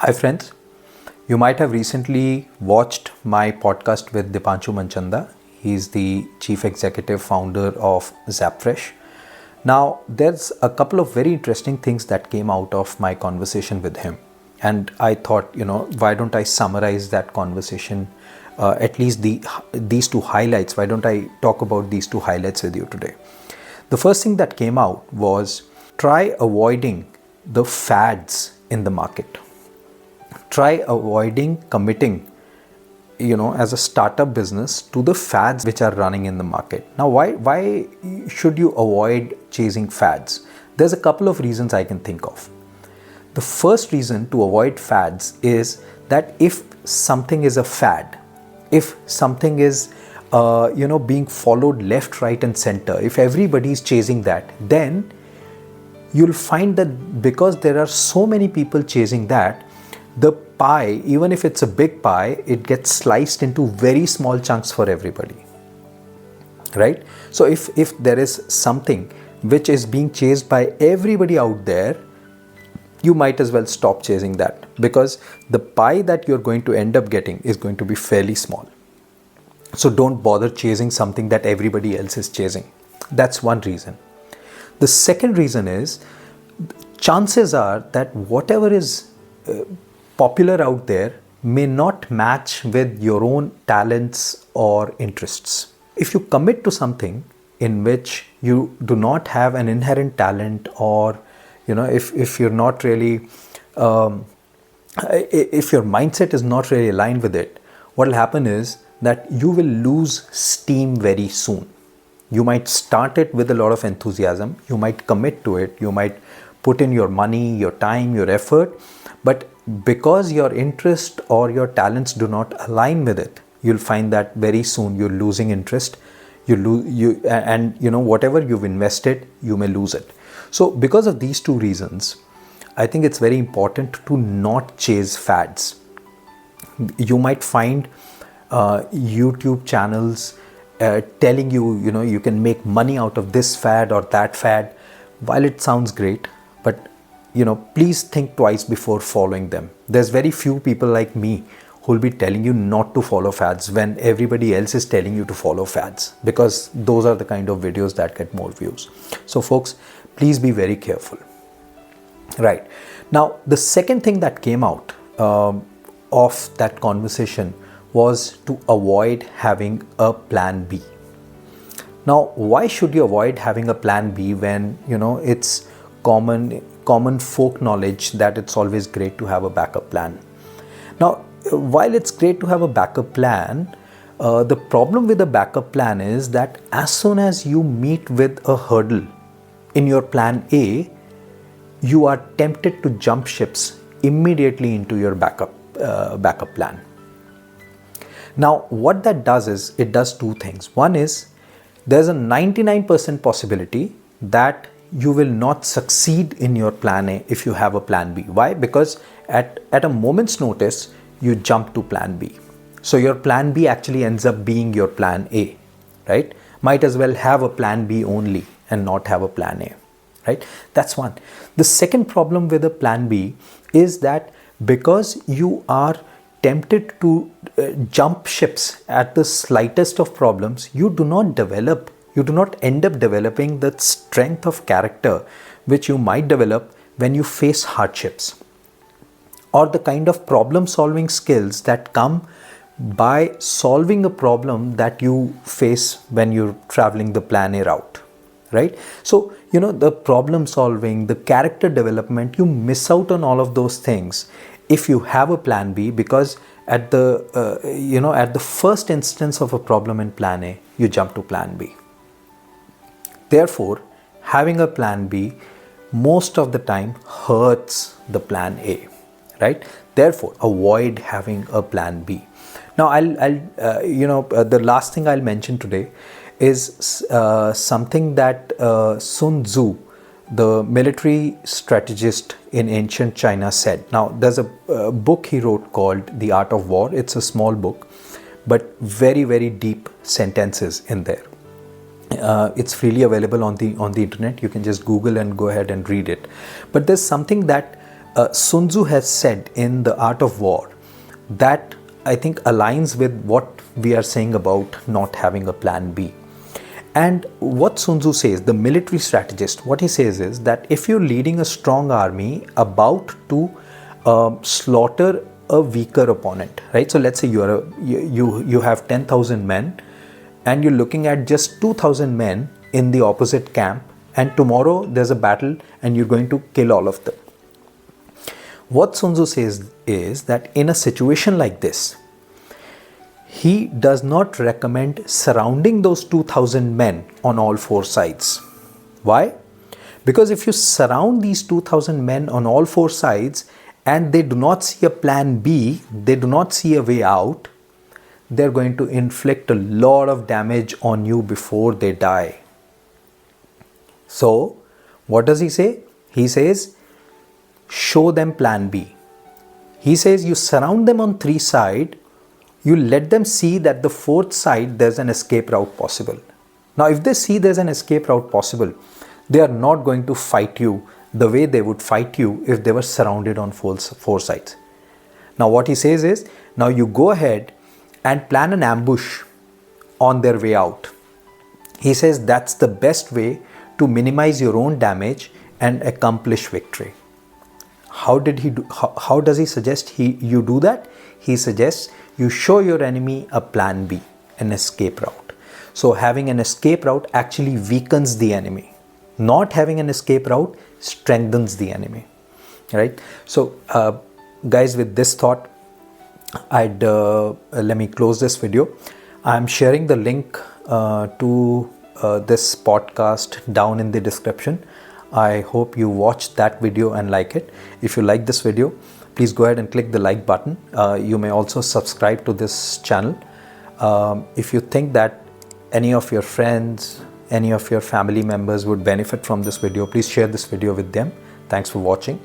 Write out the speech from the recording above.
Hi friends, you might have recently watched my podcast with Dipanshu Manchanda. He's the chief executive founder of Zapfresh. Now, there's a couple of very interesting things that came out of my conversation with him. And I thought, why don't I summarize that conversation, at least these two highlights? Why don't I talk about these two highlights with you today? The first thing that came out was try avoiding the fads in the market. Try avoiding committing, as a startup business to the fads which are running in the market. Now, why should you avoid chasing fads? There's a couple of reasons I can think of. The first reason to avoid fads is that if something is a fad, if something is being followed left, right and center, if everybody is chasing that, then you'll find that because there are so many people chasing that, the pie, even if it's a big pie, it gets sliced into very small chunks for everybody, right? So if there is something which is being chased by everybody out there, you might as well stop chasing that, because the pie that you're going to end up getting is going to be fairly small. So don't bother chasing something that everybody else is chasing. That's one reason. The second reason is, chances are that whatever is popular out there may not match with your own talents or interests. If you commit to something in which you do not have an inherent talent, or if you're not really if your mindset is not really aligned with it, what will happen is that you will lose steam very soon. You might start it with a lot of enthusiasm, you might commit to it, you might put in your money, your time, your effort, but because your interest or your talents do not align with it, you'll find that very soon you're losing interest. Whatever you've invested, you may lose it. So because of these two reasons, I think it's very important to not chase fads. You might find YouTube channels telling you, you can make money out of this fad or that fad. While it sounds great, but please think twice before following them. There's very few people like me who will be telling you not to follow fads when everybody else is telling you to follow fads, because those are the kind of videos that get more views. So folks, please be very careful. Right. Now, the second thing that came out of that conversation was to avoid having a plan B. Now, why should you avoid having a plan B when, it's common folk knowledge that it's always great to have a backup plan? Now, while it's great to have a backup plan, the problem with a backup plan is that as soon as you meet with a hurdle in your plan A, you are tempted to jump ships immediately into your backup plan. Now, what that does is, it does two things. One is, there's a 99% possibility that you will not succeed in your plan A if you have a plan B. Why? Because at a moment's notice, you jump to plan B. So your plan B actually ends up being your plan A, right? Might as well have a plan B only and not have a plan A, right? That's one. The second problem with a plan B is that because you are tempted to jump ships at the slightest of problems, you do not end up developing the strength of character which you might develop when you face hardships, or the kind of problem solving skills that come by solving a problem that you face when you're traveling the plan A route, right? So, the problem solving, the character development, you miss out on all of those things if you have a plan B, because at the first instance of a problem in plan A, you jump to plan B. Therefore, having a plan B most of the time hurts the plan A, right? Therefore, avoid having a plan B. Now, the last thing I'll mention today is something that Sun Tzu, the military strategist in ancient China, said. Now, there's a book he wrote called The Art of War. It's a small book, but very, very deep sentences in there. It's freely available on the internet. You can just Google and go ahead and read it. But there's something that Sun Tzu has said in The Art of War that I think aligns with what we are saying about not having a plan B. And what Sun Tzu says, the military strategist, what he says is that if you're leading a strong army about to slaughter a weaker opponent, right? So let's say you have 10,000 men and you're looking at just 2,000 men in the opposite camp, and tomorrow there's a battle and you're going to kill all of them. What Sun Tzu says is that in a situation like this, he does not recommend surrounding those 2,000 men on all four sides. Why? Because if you surround these 2,000 men on all four sides and they do not see a plan B, they do not see a way out, they're going to inflict a lot of damage on you before they die. So, what does he say? He says, show them plan B. He says you surround them on three sides, you let them see that the fourth side there's an escape route possible. Now if they see there's an escape route possible, they are not going to fight you the way they would fight you if they were surrounded on four sides. Now what he says is, now you go ahead and plan an ambush on their way out. He says that's the best way to minimize your own damage and accomplish victory. How does he suggest you do that? He suggests you show your enemy a plan B, an escape route. So having an escape route actually weakens the enemy. Not having an escape route strengthens the enemy, right? So guys, with this thought, let me close this video. I'm sharing the link to this podcast down in the description. I hope you watched that video and like it. If you like this video, please go ahead and click the like button. You may also subscribe to this channel. If you think that any of your friends, any of your family members would benefit from this video, please share this video with them. Thanks for watching.